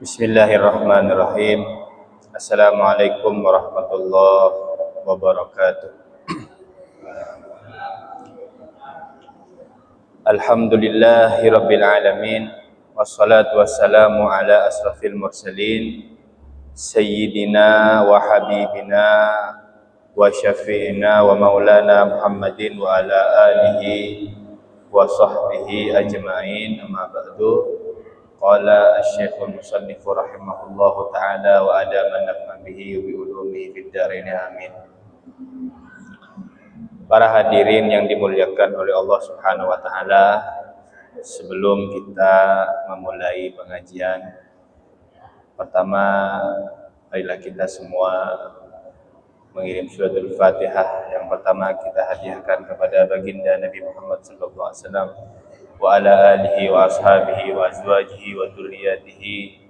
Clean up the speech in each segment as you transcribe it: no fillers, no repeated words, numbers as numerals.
Bismillahirrahmanirrahim. Assalamualaikum warahmatullahi wabarakatuh. Alhamdulillahirabbil alamin. Wassalatu wassalamu ala asrafil mursalin sayyidina wa habibina wa syafi'ina wa maulana Muhammadin wa ala alihi wa sahbihi ajma'in. Amma ba'du. Qala asy-syaikh al-musannif rahimahullahu ta'ala wa adama naf'a bihi wa ulumihi fid dharain amin. Para hadirin yang dimuliakan oleh Allah Subhanahu wa taala, sebelum kita memulai pengajian, pertama marilah kita semua mengirim suratul Fatihah. Yang pertama kita hadiahkan kepada baginda Nabi Muhammad sallallahu alaihi wasallam wa ala alihi wa ashabihi wa azwajihi wa dzurriyyatihi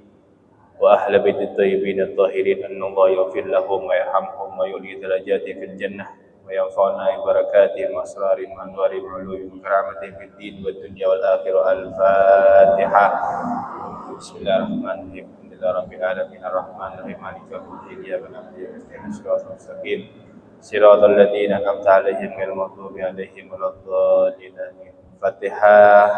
wa ahli baiti thayyibin at-tahirin annallaha yaghfir lahum wa yarhamhum wa yu'li darajatihim fil jannah wa yanfa'una bi barakatihim wa asrarihim wa anwarihim wa ulumihim karamatihim fid din wad dunya wal akhirah. Al-Fatihah. Bismillahirrahmanirrahim. Alhamdulillahirabbil alamin arrahmanir rahim maliki yaumiddin iyyaka na'budu wa iyyaka nasta'in shiratal mustaqim shiratal ladzina an'amta 'alaihim ghairil maghdubi 'alaihim waladdallin. Fatihah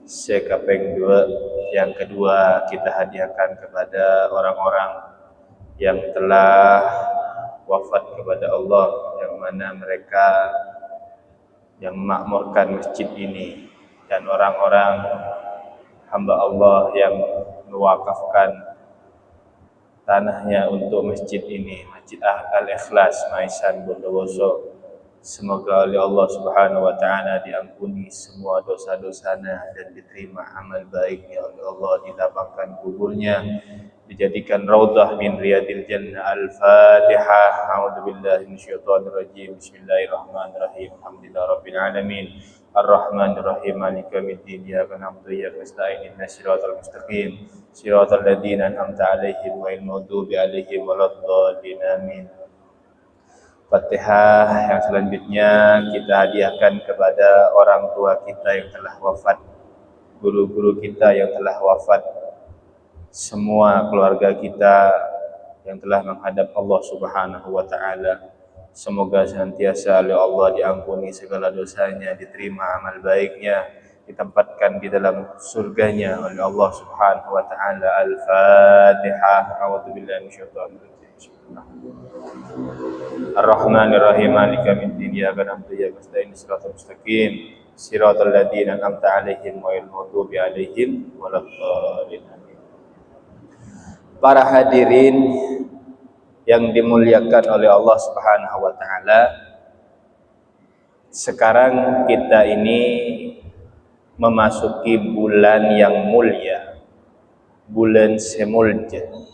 sekapeng 2. Yang kedua kita hadiahkan kepada orang-orang yang telah wafat kepada Allah, yang mana mereka yang memakmurkan masjid ini, dan orang-orang hamba Allah yang mewakafkan tanahnya untuk masjid ini, Masjid Al-Ikhlas Maisan Bondowoso. Semoga oleh Allah Subhanahu wa taala diampuni semua dosa-dosanya dan diterima amal baiknya oleh Allah, dilapangkan kuburnya, dijadikan raudhah min riyadil jannah. Al-Fatihah. A'udzubillahi minasyaitonir rajim. Bismillahirrahmanirrahim. Alhamdulillahirabbil alamin. Ar-Rahmanir Rahim. Maliki yaumiddin. Iyyaka na'budu wa iyyaka nasta'in. Ihdinas siratal mustaqim. Siratal ladzina an'amta 'alaihim ghairil maghdubi 'alaihim waladdallin. Amin. Fatihah yang selanjutnya kita hadiahkan kepada orang tua kita yang telah wafat, guru-guru kita yang telah wafat, semua keluarga kita yang telah menghadap Allah Subhanahu wa taala. Semoga senantiasa oleh Allah diampuni segala dosanya, diterima amal baiknya, ditempatkan di dalam surganya oleh Allah Subhanahu wa taala. Al-Fatihah. A'udzubillahi minasyaitonir rajim. Ar-Rahmanir Rahim. Maliki yaumiddin. Iyyaka na'budu wa iyyaka nasta'in. Shiratal mustaqim. Shiratal ladzina an'amta 'alaihim ghairil maghdubi 'alaihim waladdallin. Para hadirin yang dimuliakan oleh Allah Subhanahu wa taala, sekarang kita ini memasuki bulan yang mulia, bulan Semulja.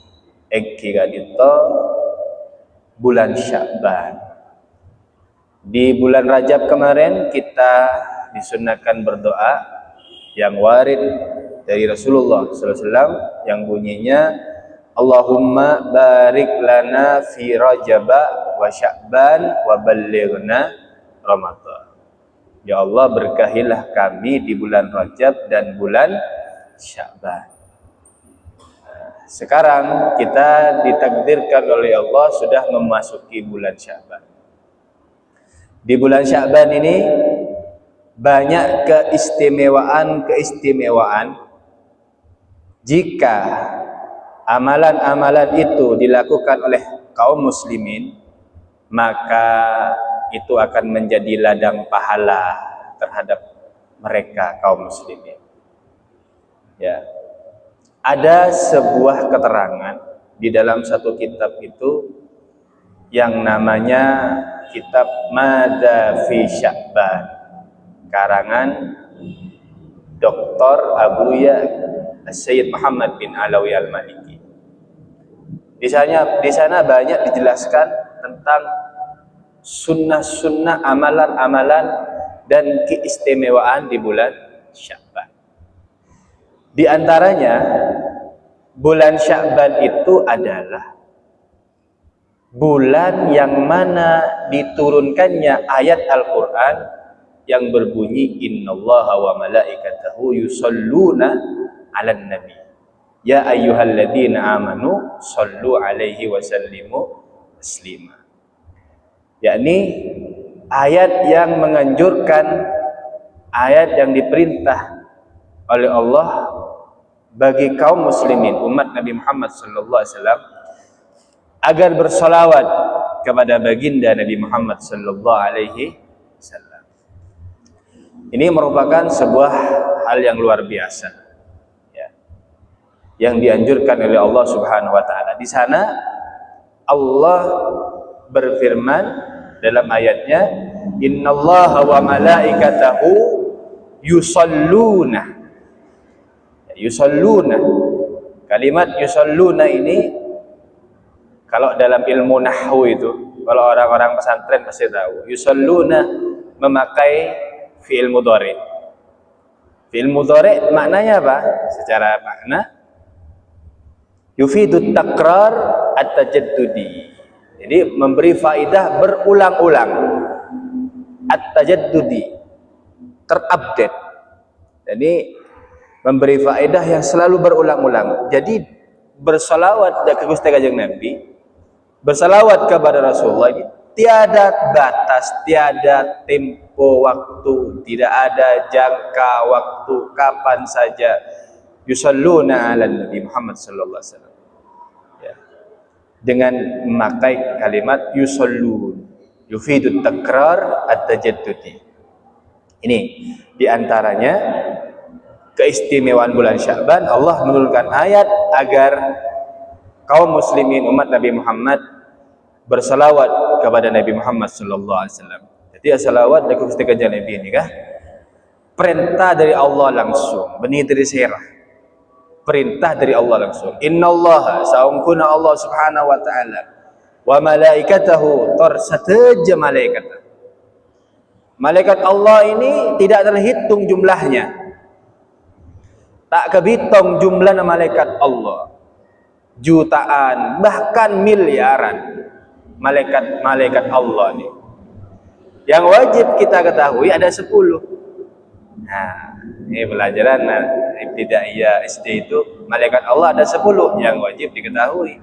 Kira itu bulan Sya'ban. Di bulan Rajab kemarin kita disunahkan berdoa yang warid dari Rasulullah SAW yang bunyinya Allahumma barik lana fi Rajab wa Sya'ban wa ballighna Ramadan. Ya Allah, berkahilah kami di bulan Rajab dan bulan Sya'ban. Sekarang kita ditakdirkan oleh Allah sudah memasuki bulan Sya'ban. Di bulan Sya'ban ini banyak keistimewaan jika amalan-amalan itu dilakukan oleh kaum muslimin, maka itu akan menjadi ladang pahala terhadap mereka kaum muslimin. Ya. Ada sebuah keterangan di dalam satu kitab itu yang namanya kitab Madza fi Sya'ban, karangan Dr. Abuya Sayyid Muhammad bin Alawi Al-Maliki. Di sana banyak dijelaskan tentang sunnah-sunnah, amalan-amalan dan keistimewaan di bulan Sya'ban. Di antaranya bulan Sya'ban itu adalah bulan yang mana diturunkannya ayat Al-Quran yang berbunyi innallaha wa malaikatahu yusholluna 'alan nabi. ya ayyuhalladzina amanu shallu alaihi wa sallimu taslima. Yakni ayat yang menganjurkan, ayat yang diperintah oleh Allah bagi kaum muslimin umat Nabi Muhammad sallallahu alaihi wasallam agar bersolawat kepada baginda Nabi Muhammad sallallahu alaihi wasallam. Ini merupakan sebuah hal yang luar biasa, ya, yang dianjurkan oleh Allah Subhanahu wa taala. Di sana Allah berfirman dalam ayatnya, innallaha wa malaikatahu yusalluna. Yusalluna, kalimat yusalluna ini kalau dalam ilmu nahwu itu, kalau orang-orang pesantren pasti tahu, yusalluna memakai fi'il mudhari. Fi'il mudhari maknanya apa? Secara makna yufidu takrar at-tajaddudi. Jadi memberi faidah berulang-ulang. At-tajaddudi, terupdate. Jadi memberi faedah yang selalu berulang-ulang. Jadi bersalawat ke Gusti Kanjeng Nabi, bersalawat kepada Rasulullah ini tiada batas, tiada tempo waktu, tidak ada jangka waktu, kapan saja yusalluna ala Nabi Muhammad sallallahu alaihi wasallam. Ya. Dengan memakai kalimat yusallun, yufidu takrar at-tajaddudi. Ini diantaranya keistimewaan bulan Sya'ban. Allah menurunkan ayat agar kaum muslimin umat Nabi Muhammad bersalawat kepada Nabi Muhammad sallallahu alaihi wasallam. Jadi salawat dari Gusti Kanjeng Nabi ini kah perintah dari Allah langsung, benih dari sirah. Perintah dari Allah langsung. Innallaha saungkuna Allah Subhanahu wa taala wa malaikatahu tarsateja malaikat. Malaikat Allah ini tidak terhitung jumlahnya. Tak kehitung jumlah malaikat Allah. Jutaan, bahkan miliaran malaikat Allah ini. Yang wajib kita ketahui ada 10. Nah, ini pelajaran ibtidaiyah SD itu, malaikat Allah ada 10 yang wajib diketahui.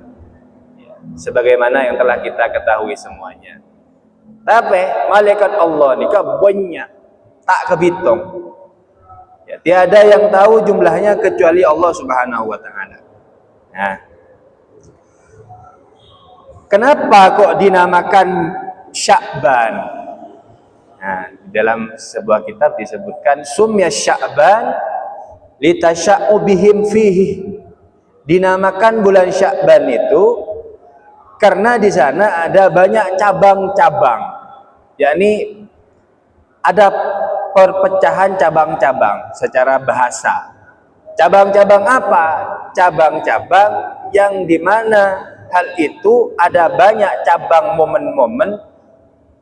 Ya, sebagaimana yang telah kita ketahui semuanya. Tapi malaikat Allah ini banyak, tak kehitung. Ya, tiada yang tahu jumlahnya kecuali Allah Subhanahu wa taala. Nah, kenapa kok dinamakan Sya'ban? Nah, dalam sebuah kitab disebutkan sumya Sya'ban litasya'u bihim fihi. Dinamakan bulan Sya'ban itu karena di sana ada banyak cabang-cabang. Yakni ada perpecahan cabang-cabang secara bahasa. Cabang-cabang apa? Cabang-cabang yang dimana hal itu ada banyak cabang momen-momen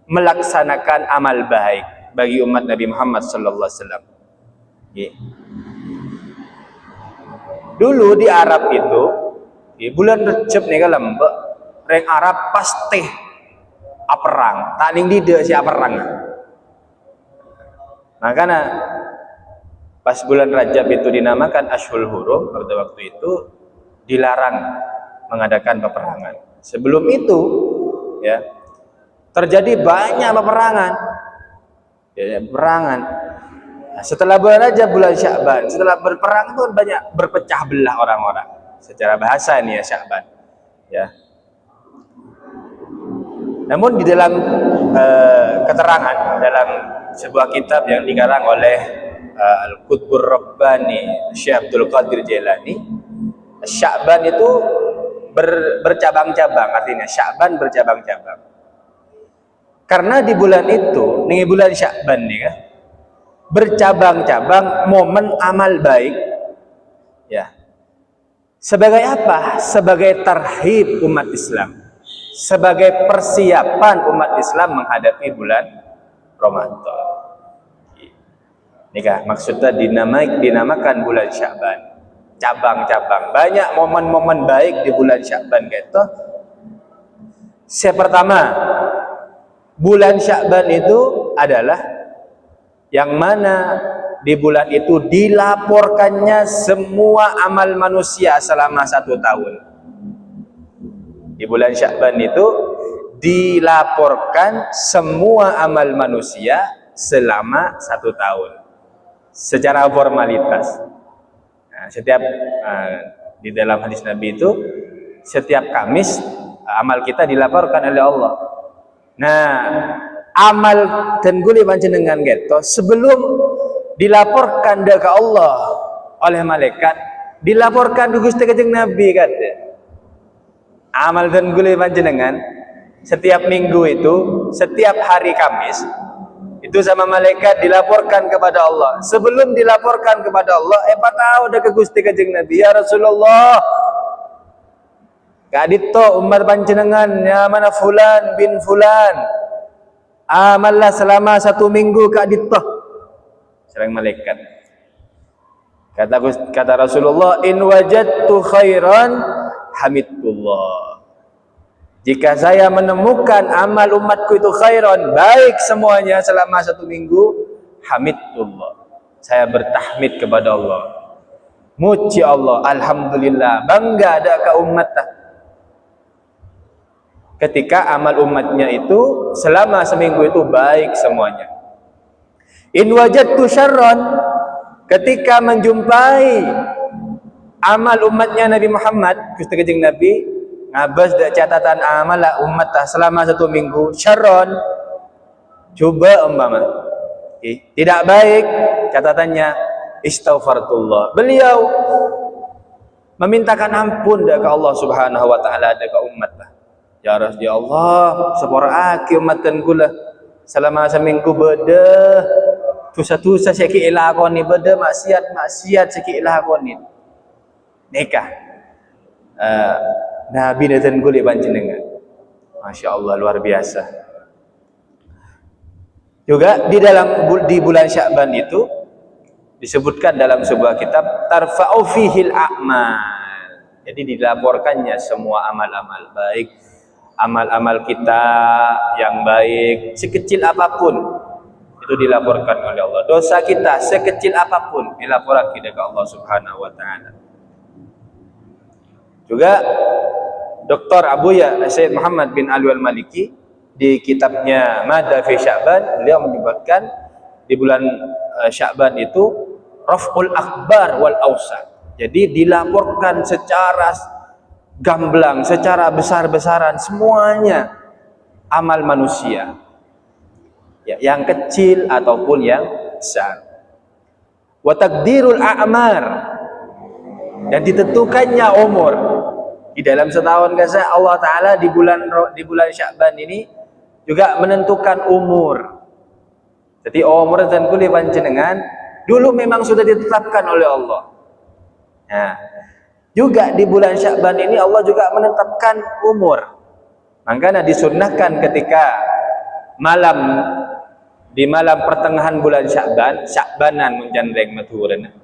melaksanakan amal baik bagi umat Nabi Muhammad sallallahu alaihi wasallam. Dulu di Arab itu, di bulan Rejab nih kan lembek, reng Arab pasti perang. Tak ning dide si perang. Makanya pas bulan Rajab itu dinamakan Ashhurul Hurum, pada waktu itu dilarang mengadakan peperangan. Sebelum itu, ya, terjadi banyak peperangan. Ya, peperangan. Nah, setelah bulan Rajab, bulan Sya'ban, setelah berperang itu banyak berpecah belah orang-orang. Secara bahasa ini ya Sya'ban. Ya. Namun di dalam keterangan dalam sebuah kitab yang dikarang oleh Al-Qutbur Rabbani Syekh Abdul Qadir Jailani, Sya'ban itu bercabang-cabang, artinya Sya'ban bercabang-cabang. Karena di bulan itu, nih bulan Sya'ban nih kan, bercabang-cabang momen amal baik. Ya. Sebagai apa? Sebagai tarhib umat Islam. Sebagai persiapan umat Islam menghadapi bulan Ramadan. Nikah maksudnya dinamakan bulan Sya'ban. Cabang-cabang, banyak momen-momen baik di bulan Sya'ban gitu. Yang pertama, bulan Sya'ban itu adalah yang mana di bulan itu dilaporkannya semua amal manusia selama 1 tahun. Di bulan Sya'ban itu dilaporkan semua amal manusia selama 1 tahun secara formalitas. Nah, setiap di dalam hadis Nabi itu setiap Kamis amal kita dilaporkan oleh Allah. Nah, amal dan guli panjenengan gitu sebelum dilaporkan ke Allah oleh malaikat, dilaporkan ke Gusti Kanjeng Nabi kata. Amal dan guli panjenengan setiap minggu itu, setiap hari Kamis itu sama malaikat dilaporkan kepada Allah. Sebelum dilaporkan kepada Allah, tahu dah ke Gusti Kanjeng Nabi, ya Rasulullah, kadito umat panjenengan ya mana fulan bin fulan amallah selama 1 minggu kadito. Serang malaikat. Kata Rasulullah, in wajadtu khairan hamidullah. Jika saya menemukan amal umatku itu khairan, baik semuanya selama 1 minggu, hamidullah. Saya bertahmid kepada Allah. Muji Allah, alhamdulillah, bangga ada ke umat. Ketika amal umatnya itu selama seminggu itu baik semuanya. In wajadtu syarran, ketika menjumpai amal umatnya Nabi Muhammad, Gusti Kanjeng Nabi ngabas dak catatan amal umat selama 1 minggu syarron, coba umpama tidak baik catatannya, istaghfarullah, beliau memintakan ampun dak ke Allah Subhanahu wa taala dak ke umat lah. Ya Allah, sepora aki umatan kula selama seminggu beda dosa-dosa seki ilakoni, beda maksiat seki ilakoni nikah Nabi dan kulit panjenengan. Masya Allah, luar biasa. Juga di bulan Sya'ban itu disebutkan dalam sebuah kitab, tarfa'u fihil a'mal. Jadi dilaporkannya semua amal-amal baik, amal-amal kita yang baik, sekecil apapun itu dilaporkan oleh Allah. Dosa kita sekecil apapun dilaporkan kepada Allah Subhanahu wa taala. Juga Dr. Abuya Syed Muhammad bin Ali al-Maliki di kitabnya Mada fi Sya'ban, beliau menyebutkan di bulan Sya'ban itu raf'ul akbar wal awsat. Jadi dilaporkan secara gamblang, secara besar-besaran semuanya amal manusia, ya, yang kecil ataupun yang besar. Wa taqdirul a'mar, dan ditentukannya umur. Di dalam setahun kasih Allah Ta'ala di bulan Sya'ban ini juga menentukan umur. Jadi umur dan kulit panjenengan dulu memang sudah ditetapkan oleh Allah. Nah, juga di bulan Sya'ban ini Allah juga menetapkan umur. Makanya disunnahkan ketika di malam pertengahan bulan Sya'ban, Sya'banan menjandeng maturana.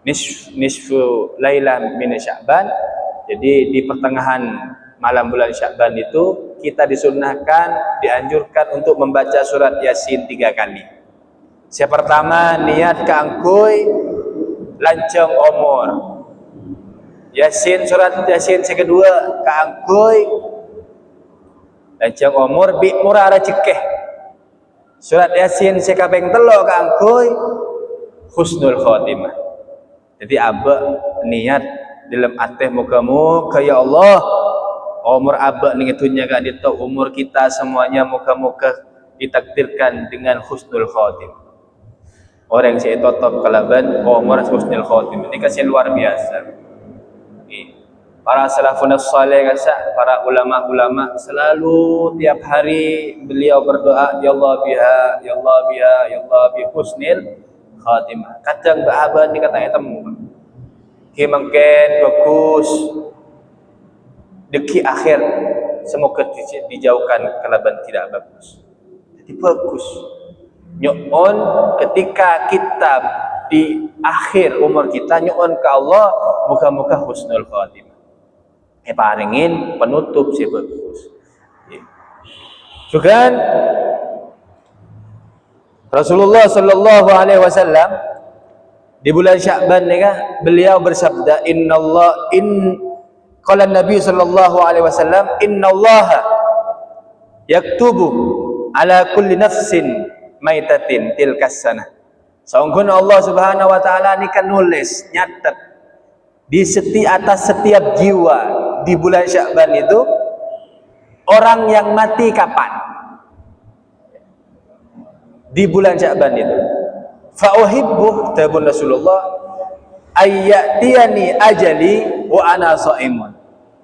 Nisfu laila min Sya'ban. Jadi di pertengahan malam bulan Sya'ban itu kita disunnahkan, dianjurkan untuk membaca surat Yasin 3 kali. Yang pertama niat keangkuy lanceng umur. Surat Yasin yang kedua keangkuy lanceng umur bi murah rezeki. Surat Yasin sekaping 3 keangkuy husnul khotimah. Jadi abah niat dalam ateh muka-muka, ya Allah, umur abah ning itunya gak ditahu, umur kita semuanya muka-muka ditakdirkan dengan husnul khotim. Orang yang saya totop kalaban umur husnul khotim ini kasih luar biasa. Para salafun saleh, para ulama-ulama selalu tiap hari beliau berdoa, ya Allah biha, ya Allah biha, ya Allah bi husnul khatimah. Kadang abah ni katanya temu mungkin bagus deki akhir semoga dijauhkan kelaban tidak bagus. Jadi bagus nyu'un ketika kita di akhir umur kita nyu'un ke Allah muka-muka husnul khatimah, paringin penutup sih bagus. Juga Rasulullah sallallahu alaihi wasallam Di bulan Sya'ban ni kan beliau bersabda, qala Nabi sallallahu alaihi wasallam, innallaha yaktubu ala kulli nafsin maitatin tilkas sanah. Sungguhnya Allah Subhanahu wa taala ni kan nulis, nyatet di atas setiap jiwa di bulan Sya'ban itu orang yang mati kapan. Di bulan Sya'ban itu. Fa uhibbu tabun Rasulullah ayyatiyani ajali wa ana shaimun.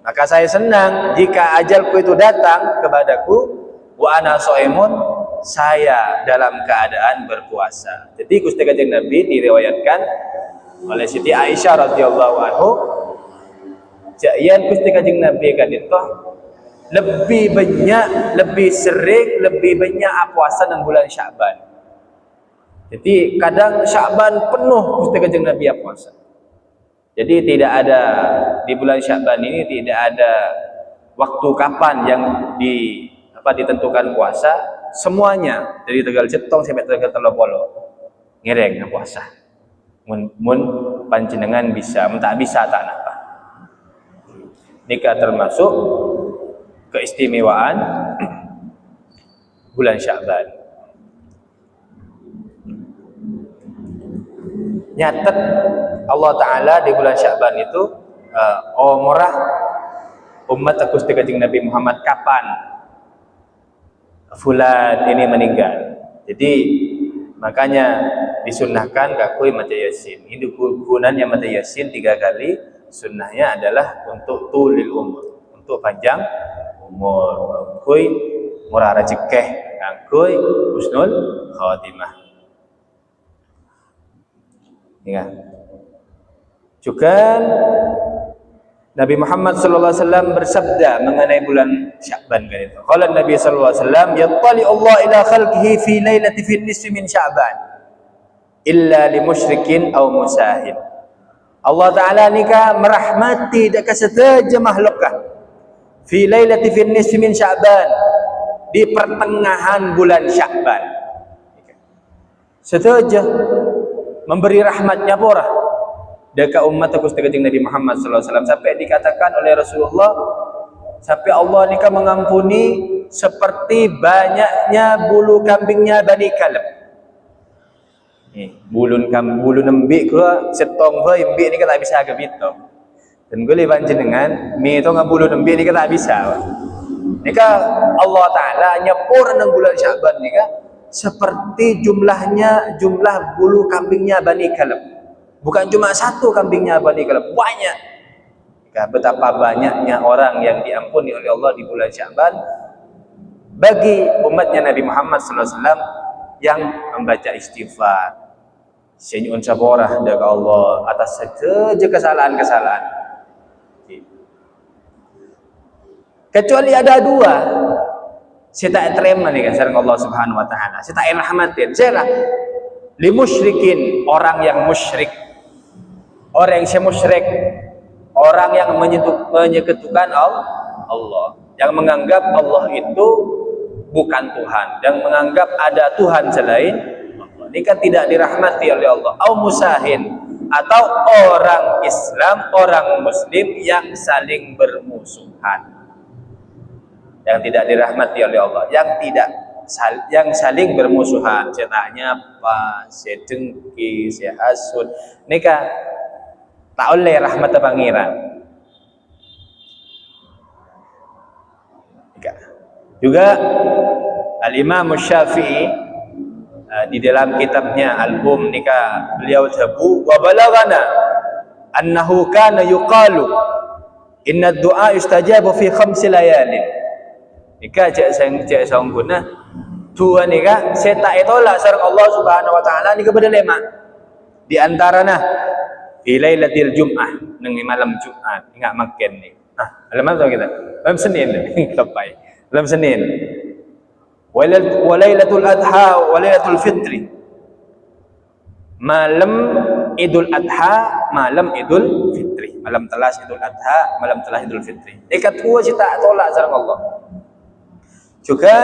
Maka saya senang jika ajalku itu datang kepadaku wa ana shaimun, saya dalam keadaan berpuasa. Jadi Gusti Kanjeng Nabi diriwayatkan oleh Siti Aisyah radhiyallahu anhu, jayan Gusti Kanjeng Nabi kan itu lebih banyak, lebih sering, lebih banyak puasa dalam bulan Sya'ban. Jadi kadang Sya'ban penuh Gusti Kanjeng Nabi puasa. Jadi tidak ada di bulan Sya'ban ini tidak ada waktu kapan yang ditentukan puasa, semuanya dari Tegal Cetong sampai Tegal Telopolo ngereng puasa. Mun panjenengan bisa, mun tak bisa tak napa. Nikah termasuk keistimewaan bulan Sya'ban. Nyatet Allah Ta'ala di bulan Sya'ban itu murah umat Gusti Kanjeng Nabi Muhammad kapan fulan ini meninggal. Jadi makanya disunnahkan kakui maca Yasin. Ini gunanya maca Yasin 3 kali. Sunnahnya adalah untuk tulil umur, untuk panjang umur. Kakui murah rezeki, kakui husnul khatimah. Ya. Juga Nabi Muhammad sallallahu alaihi wasallam bersabda mengenai bulan Sya'ban kan itu. Qala Nabi sallallahu alaihi wasallam, "Yattali Allah ila khalqihi fi lailati fi nisfi min Sya'ban illa li musyrikin aw musahin." Allah Taala nikah merahmati dekat setiap makhlukah fi lailati fi nisfi min Sya'ban, di pertengahan bulan Sya'ban. Setiap memberi rahmatnya pura dekat umat Gusti Kanjeng Nabi Muhammad sallallahu alaihi wasallam, sampai dikatakan oleh Rasulullah, sampai Allah nikah mengampuni seperti banyaknya bulu kambingnya Bani Kalb. Bulu nembik ke setong ke imbik ni tak bisa ke bitong. Dan gue panjenengan mi itu bulu nembik ni tak bisa. Nikah Allah Taala nyepur nang bulan Sya'ban nikah seperti jumlah bulu kambingnya Bani Kalb. Bukan cuma satu kambingnya Bani Kalb, banyak. Betapa banyaknya orang yang diampuni oleh Allah di bulan Sya'ban bagi umatnya Nabi Muhammad SAW yang membaca istighfar, senyum saborah dari Allah atas segala kesalahan-kesalahan. Kecuali ada 2. Saya tak terima nih kan sareng Allah Subhanahu wa taala. Saya tak rahmatin. Saya li musyrikin, orang yang musyrik. Orang yang musyrik, orang yang menyekutukan Allah, yang menganggap Allah itu bukan Tuhan, yang menganggap ada Tuhan selain Allah. Ini kan tidak dirahmati oleh Allah. Au musahin, atau orang Islam, orang Muslim yang saling bermusuhan, yang tidak dirahmati oleh Allah, yang saling bermusuhan. Saya tanya apa, saya dengki, saya hasud, nikah tak oleh rahmat pangeran. Juga Al-Imam Syafi'i di dalam kitabnya Al-Um nikah beliau tabu wa balagana annahu kana yuqalu inna ad-du'a yustajabu fi 5 layalin. Nikah cek sangguna Tuhan nikah saya tak tolak sareng Allah Subhanahu wa taala nikah pada 5 di antaranya fi lailatul Jum'ah nang malam Jumat. Ingat makan ni. Malam apa kita? Malam Senin lepai. Malam Senin. Walailatul Adha wa lailatul Fitri. Malam Idul Adha, malam Idul Fitri. Malam telas Idul Adha, malam telas Idul Fitri. Ikat dua kita tolak sareng Allah. Juga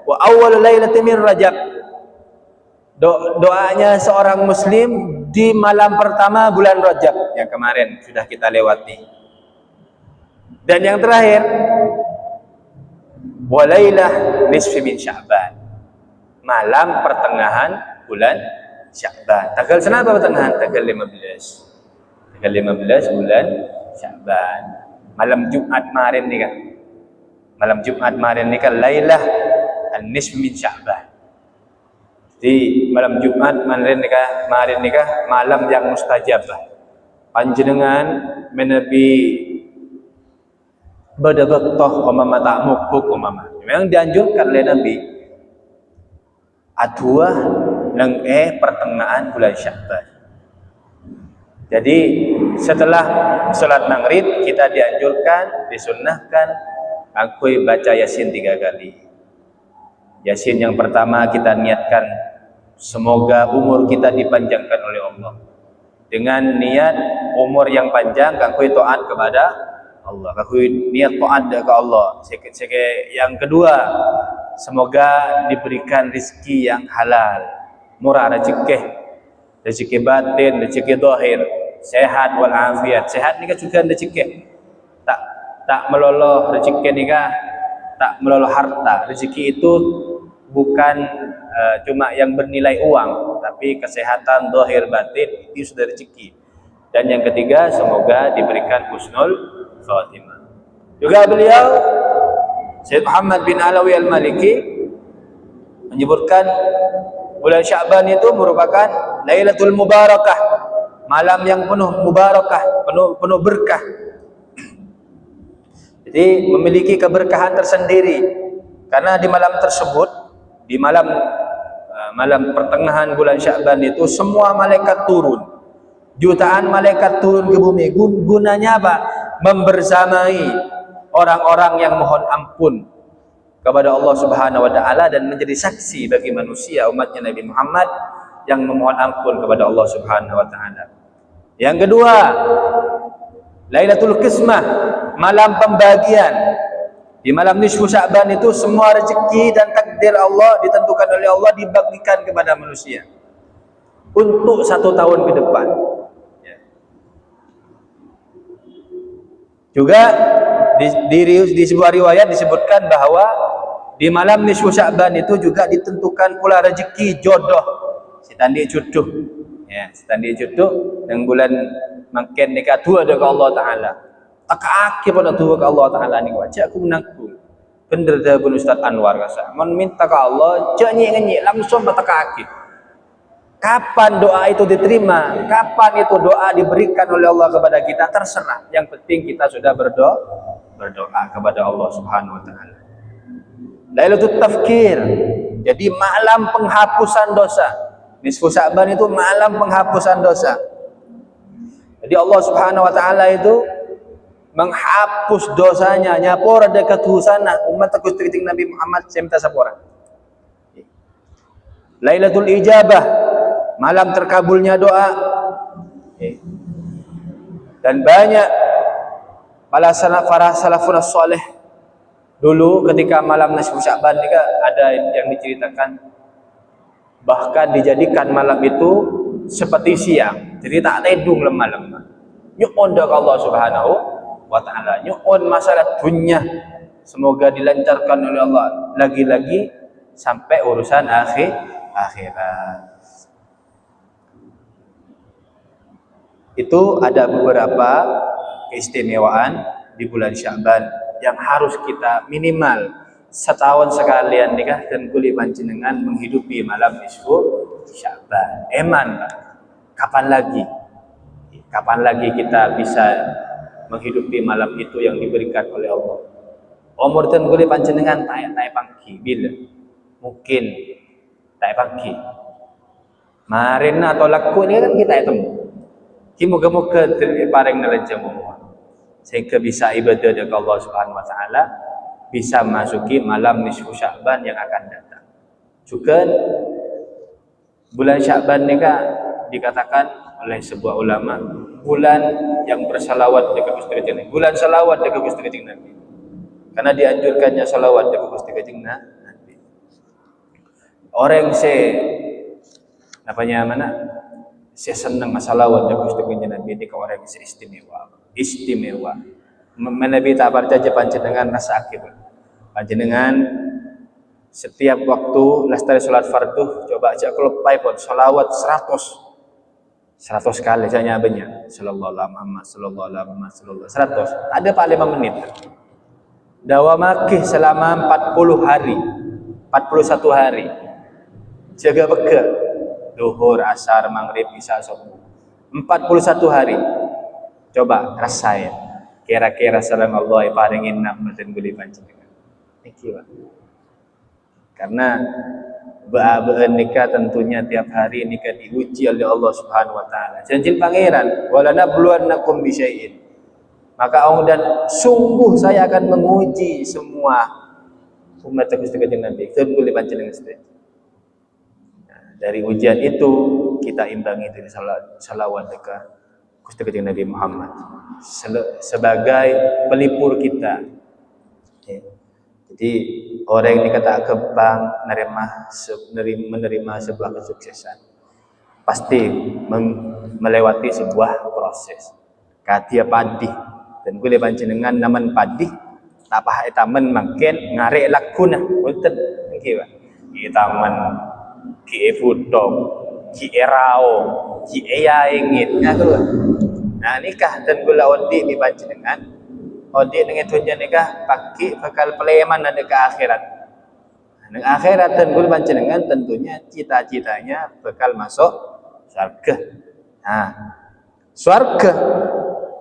wa awwal lailatin min Rajab. Doanya seorang muslim di malam pertama bulan Rajab yang kemarin sudah kita lewati. Dan yang terakhir walailah nisfi min Sya'ban, malam pertengahan bulan Sya'ban. Tanggal senapa pertengahan? Tanggal 15. Tanggal 15 bulan Sya'ban. Malam Jumat kemarin ni kan. Malam Jumat kemarin ni kan lailah an-nisf min Sya'ban. Di malam Jumat kemarin ni kan malam yang mustajab lah. Panjenengan menepi berdebetoh umama tak mukbuk umama. Memang dianjurkan oleh Nabi adua nang pertengahan bulan Sya'ban. Jadi setelah salat maghrib kita dianjurkan, disunnahkan akui baca Yasin 3 kali. Yasin yang pertama kita niatkan semoga umur kita dipanjangkan oleh Allah. Dengan niat umur yang panjang akui taat kepada Allah, akui niat taat ke Allah. Yang kedua, semoga diberikan rezeki yang halal, murah rezeki batin, rezeki zahir, sehat wal afiat. Sehat ni kan juga rezeki. Tak meloloh rezeki ni kan, tak meloloh harta. Rezeki itu bukan cuma yang bernilai uang, tapi kesehatan zahir batin itu sudah rezeki. Dan yang ketiga, semoga diberikan husnul khatimah. Juga beliau Syekh Muhammad bin Alawi Al-Maliki menyebutkan bulan Sya'ban itu merupakan Lailatul Mubarakah, malam yang penuh mubarakah, penuh berkah. Jadi memiliki keberkahan tersendiri karena di malam tersebut, di malam pertengahan bulan Sya'ban itu semua malaikat turun. Jutaan malaikat turun ke bumi. Gunanya apa? Membersamai orang-orang yang mohon ampun kepada Allah Subhanahu wa taala dan menjadi saksi bagi manusia umatnya Nabi Muhammad yang memohon ampun kepada Allah Subhanahu wa taala. Yang kedua, Lailatul Qismah, malam pembagian. Di malam nisfu Sya'ban itu semua rezeki dan takdir Allah ditentukan oleh Allah dibagikan kepada manusia untuk 1 tahun ke depan. Juga di sebuah riwayat disebutkan bahwa di malam nisfu Sya'ban itu juga ditentukan pula rezeki jodoh. Sitandi jodoh. Ya, sitandi jodoh yang bulan makin nikah tua dengan Allah Ta'ala. Tak akhir pada tua ke Allah Ta'ala ni wajah aku menangku. Bener dah pun Ustaz Anwar kasa. Mon minta ke Allah, janyi langsung tak akhir. Kapan doa itu diterima, kapan itu doa diberikan oleh Allah kepada kita terserah. Yang penting kita sudah berdoa kepada Allah Subhanahu wa taala. Lailatul Tafkir. Jadi malam penghapusan dosa. Nisfu Sya'ban itu malam penghapusan dosa. Jadi Allah Subhanahu wa taala itu menghapus dosanya, nyapora dekat husana umat Gusti Nabi Muhammad semta sapora. Lailatul Ijabah, malam terkabulnya doa. Dan banyak para salafun saleh dulu ketika malam nisfu Sya'ban juga ada yang diceritakan bahkan dijadikan malam itu seperti siang. Jadi tak tedung malam. Nyuon dak Allah Subhanahu wa taala, nyuon masalah dunia semoga dilancarkan oleh Allah lagi-lagi sampai urusan akhirat. Itu ada beberapa keistimewaan di bulan Sya'ban yang harus kita minimal setahun sekalian nikah dan kulit panjenengan menghidupi malam nisfu Sya'ban. Eman, kapan lagi kita bisa menghidupi malam itu yang diberikan oleh Allah. Umur dan kulit panjenengan tak pangki bila mungkin tak pangki. Marin atau laku ini kan kita temu. Moga-moga paring nalajamu sehingga bisa ibadah kepada Allah Subhanahu wa taala, bisa masuki malam nisfu Sya'ban yang akan datang. Juga bulan Sya'ban ini dikatakan oleh sebuah ulama bulan yang bersalawat dekat Gusti Kanjeng, bulan salawat dekat Gusti Kanjeng Nabi. Karena dianjurkannya salawat dekat Gusti Kanjeng Nabi. Orang Saya senang salawat da Gusti Kanjeng Nabi ni orang yang istimewa. Istimewa. Nabi tak percaya panjenengan rasa akib. Panjenengan setiap waktu lestari salat fardu coba aja kelepai pun salawat 100 kali saya nyabanya sallallahu alaihi Muhammad sallallahu alaihi Muhammad sallallahu 100 ada pak 5 menit dawamake selama 40 hari 41 hari jaga beka duhur asar maghrib isya subuh 41 hari coba rasain kira-kira salam Allah paringin nak mboten guli panjenengan iki Pak. Karena ba'abaan nikah tentunya tiap hari nikah diuji oleh Allah Subhanahu wa taala. Janji pangeran, wala nabluwannakum bisyai'in. Maka Allah dan sungguh saya akan menguji semua umat Gusti Kanjeng Nabi. Itu boleh panjenengan sedaya. Nah, dari ujian itu kita imbangi dari salawat dekat Gusti Kanjeng Nabi Muhammad sebagai pelipur kita. Jadi orang ini kata kebang menerima sebuah kesuksesan pasti melewati sebuah proses. Katia padi dan gue panjenengan naman padi tak pahak taman makin ngarek lakuna betul nggih Pak. Ki taman ki putong ki erao ki yaingit ngatur. Nah nikah dan gula ondi di panjenengan odik dengan tujuan nikah pakai bakal peleman ada ke akhirat. Nang akhirat dan gul panjenengan tentunya cita-citanya bakal masuk surga. Nah, surga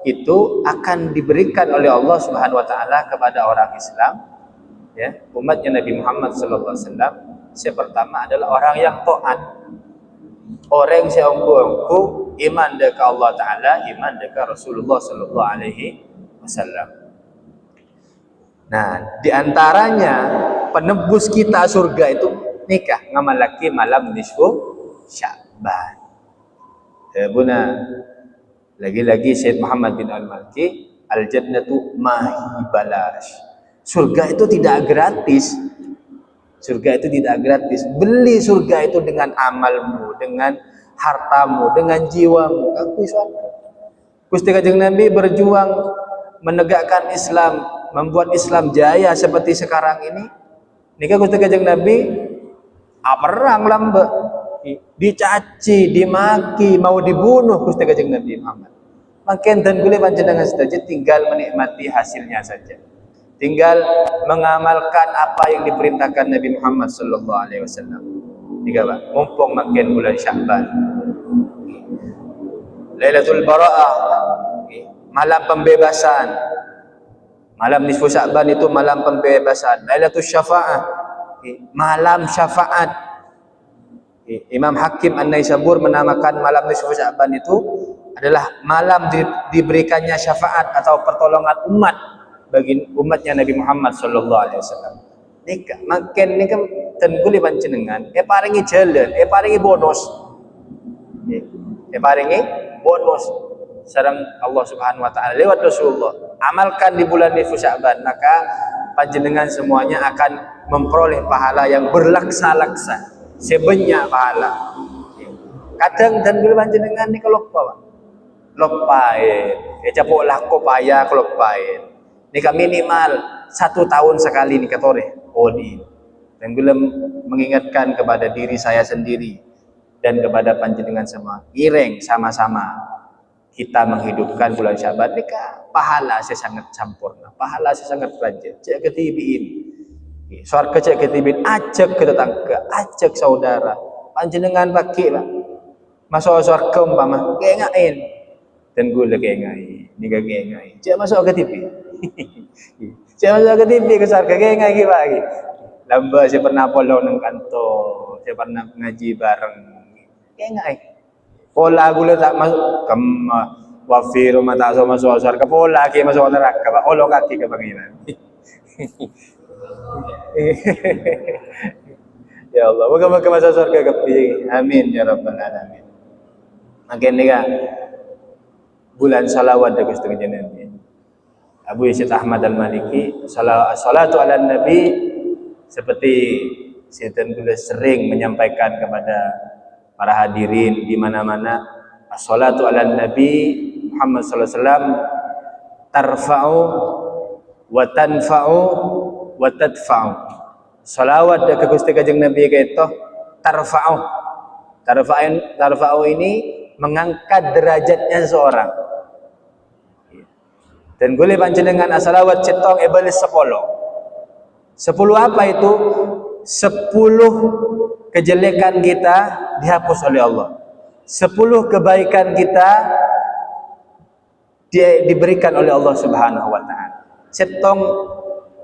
itu akan diberikan oleh Allah Subhanahu wa taala kepada orang Islam ya, umatnya Nabi Muhammad sallallahu alaihi wasallam. Yang pertama adalah orang yang taat. Orang yang angku iman dekat Allah taala, iman dekat Rasulullah sallallahu alaihi wasallam. Nah, diantaranya penebus kita surga itu nikah ngamalaki malam nisfu Sya'ban. Ya buna, lagi-lagi Syed Muhammad bin Al-Malki, al-jannatu mahi balash. Surga itu tidak gratis. Surga itu tidak gratis. Beli surga itu dengan amalmu, dengan hartamu, dengan jiwamu. Aku surga. Gusti Kanjeng Nabi berjuang menegakkan Islam, membuat Islam jaya seperti sekarang ini. Nikah Gusti Kanjeng Nabi perang lambe, dicaci, dimaki, mau dibunuh Gusti Kanjeng Nabi Muhammad. Makin dan boleh panjenengan saja tinggal menikmati hasilnya saja. Tinggal mengamalkan apa yang diperintahkan Nabi Muhammad sallallahu alaihi wasallam. Tiga Pak, mumpung makin bulan Sya'ban. Lailatul Bara'ah, malam pembebasan. Malam nisfu Sya'ban itu malam pembebasan. Lailatul Syafa'ah, malam syafaat. Imam Hakim An-Naisabur menamakan malam nisfu Sya'ban itu adalah malam diberikannya syafaat atau pertolongan umat bagi umatnya Nabi Muhammad sallallahu alaihi wasallam. Nikah makin nikah tengguli panjenengan paringi jalan, paringi bonus. Paringi bonus sareng Allah Subhanahu wa taala lewat Rasulullah. Amalkan di bulan nisfu Sya'ban, maka panjenengan semuanya akan memperoleh pahala yang berlaksa-laksa, sebanyak pahala. Kadang dan bila panjenengan ni kalau lupain, capok lako payah lupain. Nikah minimal 1 tahun sekali nikah toreh. Odi. Dan bila mengingatkan kepada diri saya sendiri dan kepada panjenengan semua, ireng sama-sama kita menghidupkan bulan Sya'ban nikah. Pahala saya sangat sempurna, pahala saya sangat banyak. Cek ketibiin, surga cek ketibiin, ajak ke tetangga, ajak saudara, panjenengan pakai lah, masuk surga umpama, kengain, dan gue lagi kengain, nikah kengain, cek masuk ke TV, cek masuk ke TV ke surga kengain lagi, lamba saya pernah follow nang kantor, saya pernah ngaji bareng, kengain, pola gue tak masuk wafiru mata sama suasar ke pola ke masuk neraka Pak olo kaki ke pangeran. Ya Allah moga-moga masuk surga ke amin ya rabbal alamin. Makin nikah bulan salawat Gusti Kanjeng Nabi. Abu Yazid Ahmad Al-Maliki salatu ala nabi seperti Syaitan sudah sering menyampaikan kepada para hadirin di mana-mana As-salatu ala Nabi Muhammad sallallahu alaihi wasallam tarfa'u wa tanfa'u wa tadfa'u. Salawat ke Gusti Kanjeng Nabi kaito tarfa'u. Tarfa'u ini mengangkat derajatnya seseorang. Dan boleh panjenengan as-salawat cetong iblis 10. 10 apa itu? 10 kejelekan kita dihapus oleh Allah. 10 kebaikan kita diberikan oleh Allah Subhanahu wa taala. Cetong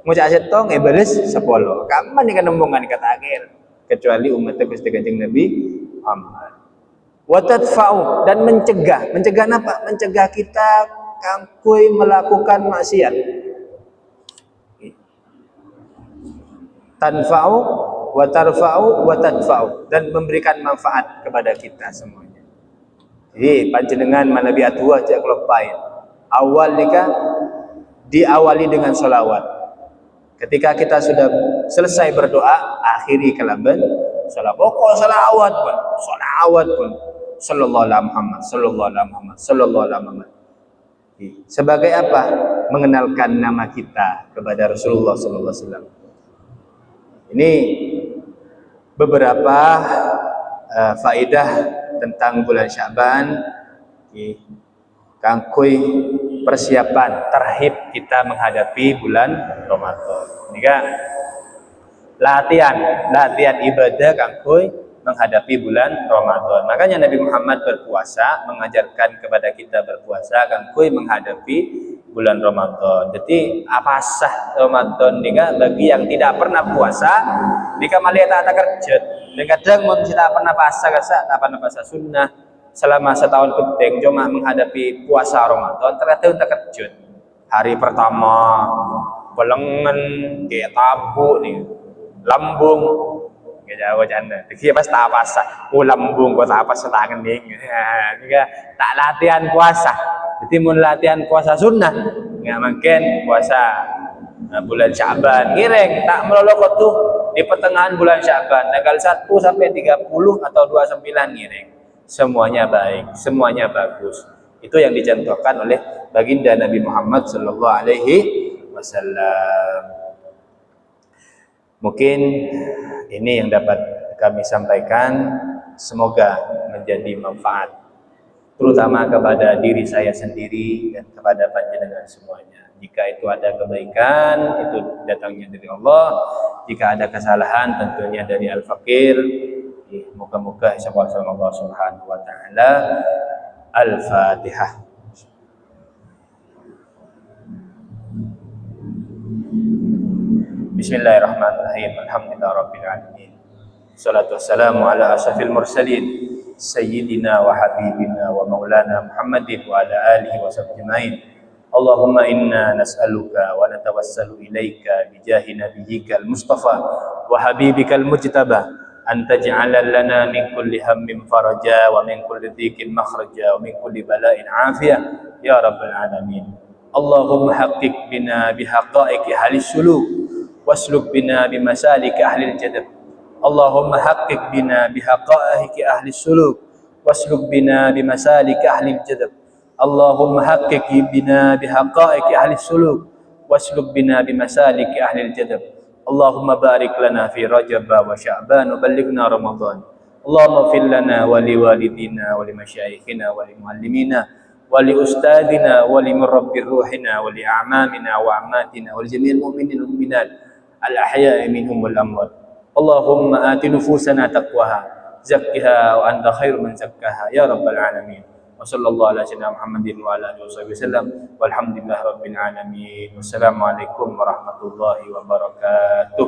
ngucap cetong iblis 10. Kapan ikan omongan kata akhir kecuali umat Gusti Kanjeng Nabi Muhammad. Wa tadfa'u, dan mencegah. Mencegah apa? Mencegah kita kangkui melakukan maksiat. Tanfa'u wa tarfa'u wa tadfa'u, dan memberikan manfaat kepada kita semuanya. Jadi panjenengan manabi atua aja kelopain. Awal nikah diawali dengan sholawat. Ketika kita sudah selesai berdoa, akhiri kalaban sholawat. Pokok sholawat pun. Sallallahu alaihi Muhammad, sallallahu alaihi Muhammad, sallallahu alaihi Muhammad. Sebagai apa? Mengenalkan nama kita kepada Rasulullah sallallahu alaihi wasallam. Ini beberapa faedah tentang bulan Sya'ban, kangkui persiapan terhib kita menghadapi bulan Ramadan. Ini kan latihan ibadah kangkui menghadapi bulan Ramadan. Makanya Nabi Muhammad berpuasa, mengajarkan kepada kita berpuasa kangkui menghadapi bulan Ramadan. Jadi apa sah Ramadan nika bagi yang tidak pernah puasa nika malah tak kerja. Dan kadang mun tidak pernah puasa tak pernah puasa sunnah selama setahun penting cuma menghadapi puasa Ramadan ternyata terkejut. Hari pertama belengen kayak tabu nih, lambung kayak jana. Tapi pas tak puasa, lambung kok tak puasa tak kening. Nika tak latihan puasa. Jadi mun latihan puasa sunnah nggak mungkin puasa bulan Sya'ban ngiring tak melolok tuh di pertengahan bulan Sya'ban tanggal 1 sampai 30 atau 29 ngiring. Semuanya baik, semuanya bagus. Itu yang dicontohkan oleh baginda Nabi Muhammad sallallahu alaihi wasallam. Mungkin ini yang dapat kami sampaikan, semoga menjadi manfaat terutama kepada diri saya sendiri dan kepada panjenengan semuanya. Jika itu ada kebaikan, itu datangnya dari Allah. Jika ada kesalahan, tentunya dari Al-Fakir. Moga-moga insyaallah Allah Subhanahu wa taala. Al-Fatihah. Bismillahirrahmanirrahim. Alhamdulillahirabbil alamin. Wassalatu wassalamu ala asyrafil mursalin sayyidina wa habibina wa maulana Muhammadin wa ala alihi wa sahbihi. Allahumma inna nas'aluka wa natawassalu ilaika bijahi nabiyyika al-mustafa wa habibika al-mujtaba an taj'ala lana min kulli hammin faraja wa min kulli dhikin makhraja wa min kulli bala'in afiyah ya rabbal alamin. Allahumma haqqiq bina bihaqa'iqi halis suluk wasluk bina bimasalik ahli al-jadab. Allahumma haqqiq bina bihaqa'iqi ahli suluk wasluk bina bimasalik ahli al-jadab. Allahumma haqqiq bina bihaqa'iqi ahli suluk wasluk bina bimasalik ahli al-jadab. Allahumma barik lana fi Rajab wa Sya'ban wa ballighna Ramadan. Allahumma fil lana wa liwalidina wa limasyayikhina wa limuallimina wa li ustadina wa li murabbir ruhina wa li a'mamina wa ammatina wa li jami'il mu'minin wal mu'minat al-ahya'i minhum wal amwat. Allahumma ati nufusana taqwaha zakkiha wa anta khairu man zakkaha ya rabbal alamin. Wa sallallahu ala sayyidina Muhammadin wa ala alihi wasallam walhamdulillahi rabbil alamin. Wassalamu alaikum warahmatullahi wabarakatuh.